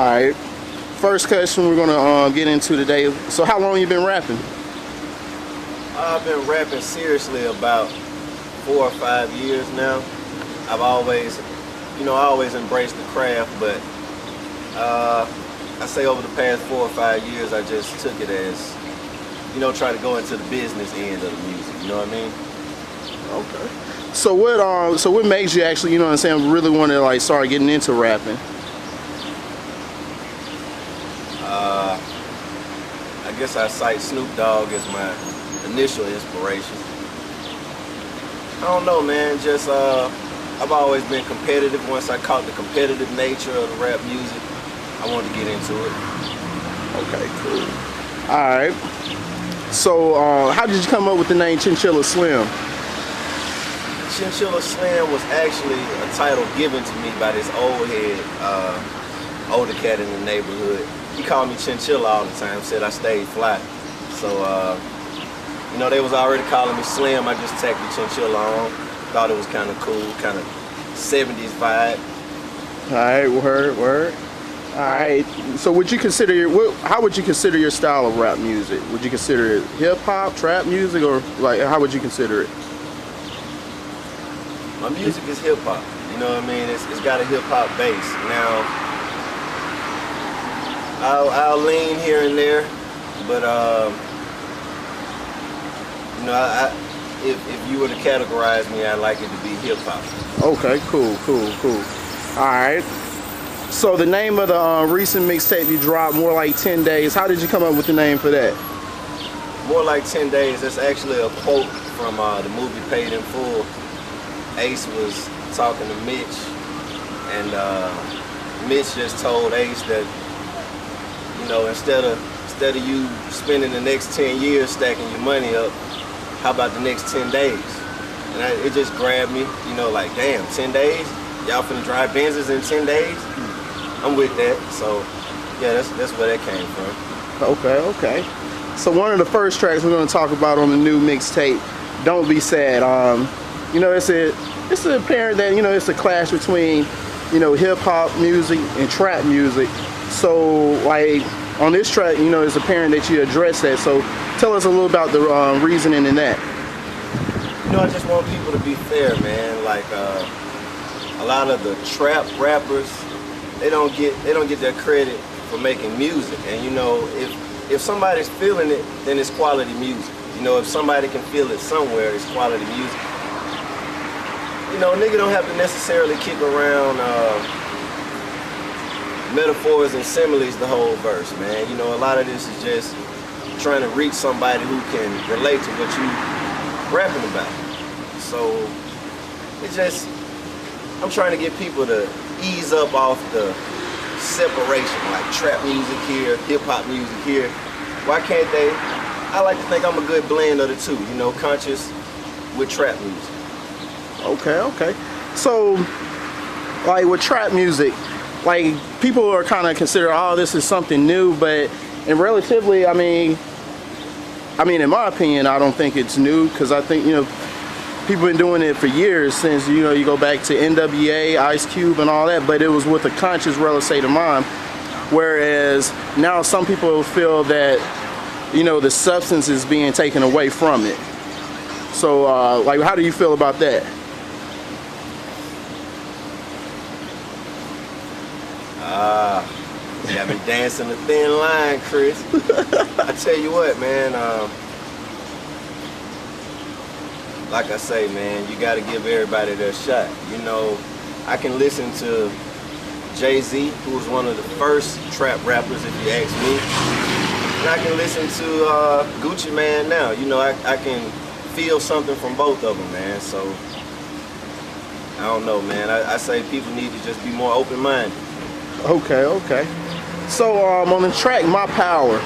Alright. First question we're gonna get into today. So how long you been rapping? I've been rapping seriously about 4 or 5 years now. I've always, I always embraced the craft, but I say over the past 4 or 5 years, I just took it as, try to go into the business end of the music. You know what I mean? Okay. So what made you actually, really want to like start getting into rapping? I guess I cite Snoop Dogg as my initial inspiration. I don't know, man. Just I've always been competitive. Once I caught the competitive nature of the rap music, I wanted to get into it. Okay, cool. All right. So how did you come up with the name Chinchilla Slim? Chinchilla Slim was actually a title given to me by this old head, older cat in the neighborhood. He called me Chinchilla all the time, said I stayed fly. So, they was already calling me Slim. I just tacked the Chinchilla on. Thought it was kind of cool, kind of 70s vibe. All right, word. All right. So would you consider how would you consider your style of rap music? Would you consider it hip hop, trap music, or like how would you consider it? My music is hip hop. You know what I mean? It's got a hip hop base. Now, I'll lean here and there, but if you were to categorize me, I'd like it to be hip hop. Okay, cool. All right. So the name of the recent mixtape you dropped, More Like 10 Days. How did you come up with the name for that? More Like 10 Days. That's actually a quote from the movie Paid in Full. Ace was talking to Mitch, and Mitch just told Ace that, instead of you spending the next 10 years stacking your money up, how about the next 10 days? And it just grabbed me, like, damn, 10 days? Y'all finna drive Benzes in 10 days? I'm with that. So, yeah, that's where that came from. Okay. So one of the first tracks we're going to talk about on the new mixtape, Don't Be Sad. It's apparent that, it's a clash between, hip hop music and trap music. So, like, on this track, it's apparent that you address that. So tell us a little about the reasoning in that. I just want people to be fair, man. Like, a lot of the trap rappers, they don't get their credit for making music. And if somebody's feeling it, then it's quality music. If somebody can feel it somewhere, it's quality music. Nigga don't have to necessarily keep around metaphors and similes the whole verse, man. A lot of this is just trying to reach somebody who can relate to what you rapping about. So I'm trying to get people to ease up off the separation, like trap music here, hip hop music here. Why can't they? I like to think I'm a good blend of the two, conscious with trap music. Okay. So, like with trap music, like people are kind of consider, oh, this is something new, but relatively, I mean, in my opinion, I don't think it's new, because I think, people been doing it for years, since, you go back to NWA, Ice Cube and all that, but it was with a conscious relative mind, whereas now some people feel that, the substance is being taken away from it. So, like, how do you feel about that? You got me dancing a thin line, Chris. I tell you what, man, like I say, man, you got to give everybody their shot. I can listen to Jay-Z, who was one of the first trap rappers, if you ask me. And I can listen to Gucci Man now. I can feel something from both of them, man. So, I don't know, man. I say people need to just be more open-minded. Okay. So on the track My Power,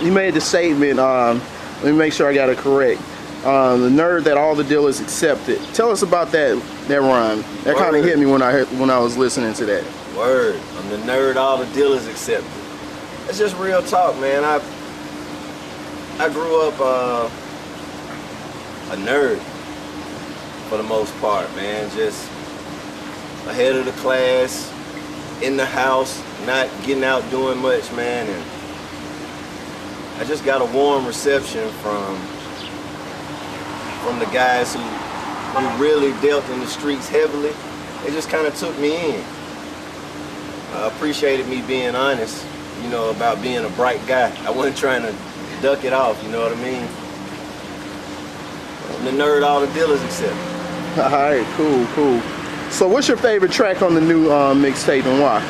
you made the statement, let me make sure I got it correct, the nerd that all the dealers accepted. Tell us about that rhyme. That kind of hit me when I was listening to that. Word. I'm the nerd all the dealers accepted. It's just real talk, man. I grew up a nerd for the most part, man. Just ahead of the class, in the house, not getting out doing much, man, and I just got a warm reception from the guys who really dealt in the streets heavily. They just kind of took me in. Appreciated me being honest, you know, about being a bright guy. I wasn't trying to duck it off, you know what I mean? I'm the nerd all the dealers accept. All right, cool, cool. So what's your favorite track on the new mixtape and why?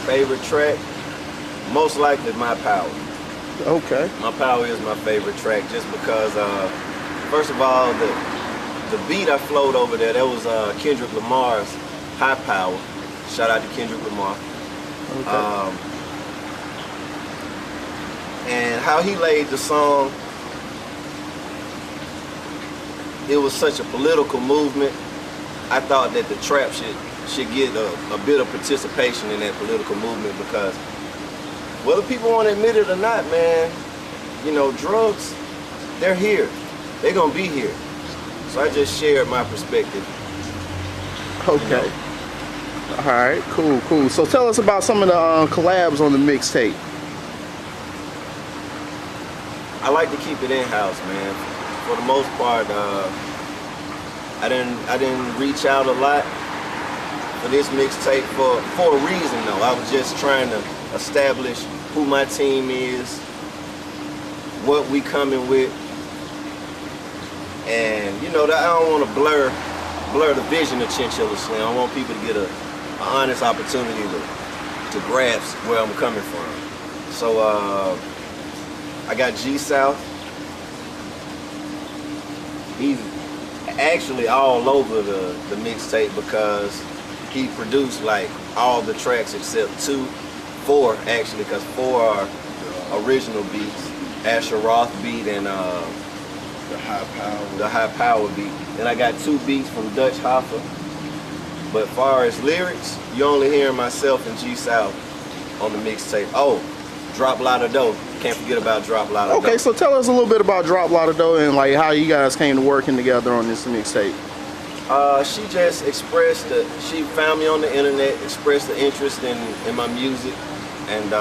Favorite track? Most likely My Power. Okay. My Power is my favorite track just because, first of all, the beat I flowed over there, that was Kendrick Lamar's High Power. Shout out to Kendrick Lamar. Okay. And how he laid the song, it was such a political movement. I thought that the trap should get a bit of participation in that political movement because whether people want to admit it or not, man, you know, drugs, they're here. They're gonna be here. So I just shared my perspective. Okay. You know? All right, cool, cool. So tell us about some of the collabs on the mixtape. I like to keep it in-house, man. For the most part, I didn't reach out a lot for this mixtape for a reason though. I was just trying to establish who my team is, what we coming with, and you know that I don't want to blur the vision of Chinchilla Slim. I want people to get an honest opportunity to grasp where I'm coming from. So I got G South. He's actually all over the mixtape because he produced like all the tracks except 4 actually, because 4 are original beats. Asher Roth beat and the high power beat. Then I got 2 beats from Dutch Hoffa. But as far as lyrics, you only hear myself and G South on the mixtape. Oh, Drop Lotta Dough. Can't forget about Drop Lotta Dough. Okay, so tell us a little bit about Drop Lotta Dough and like how you guys came to working together on this mixtape. She just expressed she found me on the internet, expressed the interest in my music, and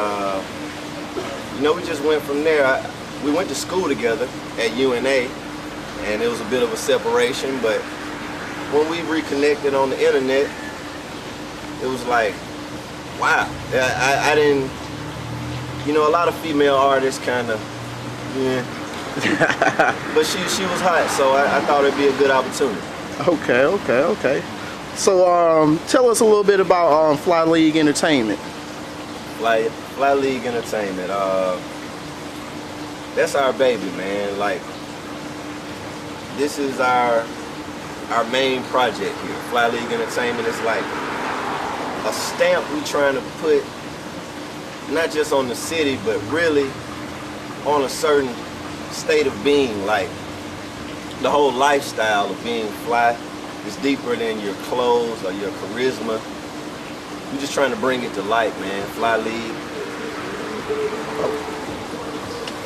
you know, we just went from there. We went to school together at UNA, and it was a bit of a separation, but when we reconnected on the internet, it was like, wow. I didn't, you know, a lot of female artists kind of, yeah. But she was hot, so I thought it'd be a good opportunity. Okay. So tell us a little bit about Fly League Entertainment. Fly League Entertainment, that's our baby, man. Like, this is our main project here. Fly League Entertainment is like a stamp we trying to put not just on the city, but really on a certain state of being. Like, the whole lifestyle of being fly is deeper than your clothes or your charisma. We're just trying to bring it to light, man. Fly League.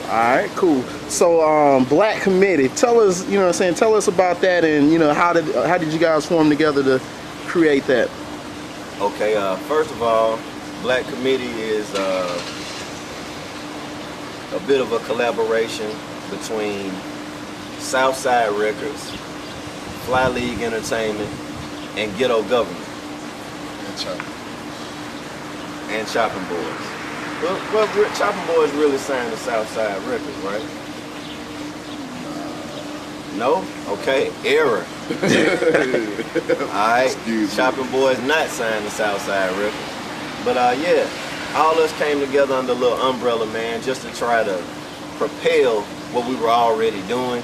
All right, cool. So Black Committee, tell us, you know what I'm saying, tell us about that, and you know, how did you guys form together to create that? Okay, first of all, Black Committee is a bit of a collaboration between Southside Records, Fly League Entertainment, and Ghetto Government. And Chopping Boys. Well, Chopping Boys really signed to Southside Records, right? No? Okay, error. Alright, Chopping Boys not signed to Southside Records. But yeah, all us came together under a little umbrella, man, just to try to propel what we were already doing.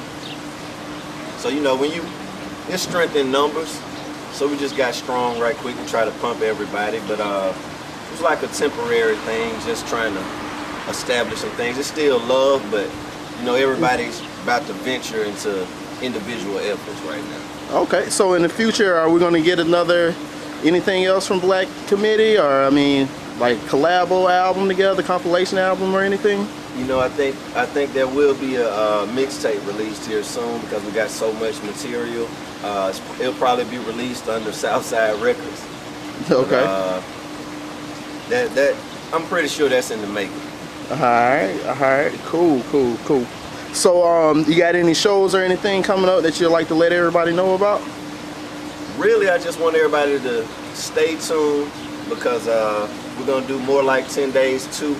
So, you know, it's strength in numbers, so we just got strong right quick and try to pump everybody, but it was like a temporary thing, just trying to establish some things. It's still love, but, you know, everybody's about to venture into individual efforts right now. Okay, so in the future, are we going to get anything else from Black Committee, or, I mean, like collabo album together, compilation album or anything? You know, I think there will be a mixtape released here soon because we got so much material. It'll probably be released under Southside Records. Okay. That I'm pretty sure that's in the making. All right, cool. So, you got any shows or anything coming up that you'd like to let everybody know about? Really, I just want everybody to stay tuned because we're gonna do more like 10 Days 2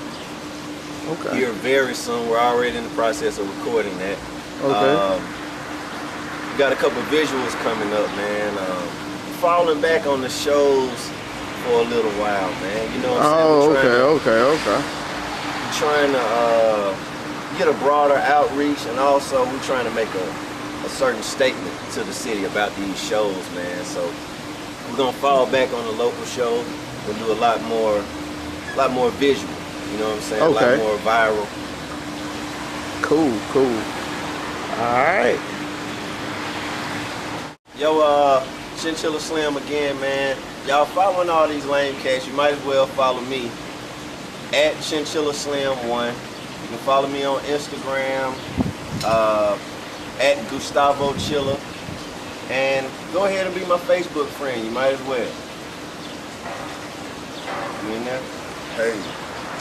here very soon. We're already in the process of recording that. Okay. We got a couple visuals coming up, man. Falling back on the shows for a little while, man. You know what I'm saying? Okay. We're trying to get a broader outreach, and also we're trying to make a certain statement to the city about these shows, man. So we're gonna fall back on the local show. We'll do a lot more visual. You know what I'm saying? A lot more viral. Cool. All right. Yo, Chinchilla Slim again, man. Y'all following all these lame cats, you might as well follow me at Chinchilla Slim 1. You can follow me on Instagram at Gustavo Chilla, and go ahead and be my Facebook friend. You might as well. You in there? Hey,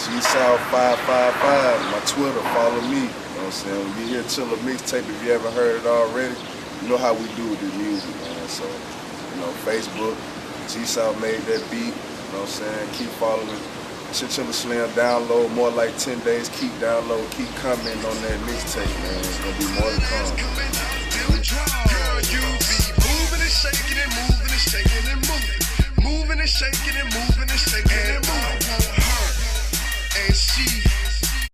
G-South 555, my Twitter, follow me. You know what I'm saying? When you hear Chilla Mixtape, if you haven't heard it already, you know how we do with this music, man. So, you know, Facebook, G-South made that beat. You know what I'm saying? Keep following Chinchilla Slim, download more like 10 days. Keep download, keep commenting on that mixtape, man. It's gonna be more to come. Girl, you be moving and shaking and moving and shaking and moving. Moving and shaking and moving and shaking and moving. I want her, and she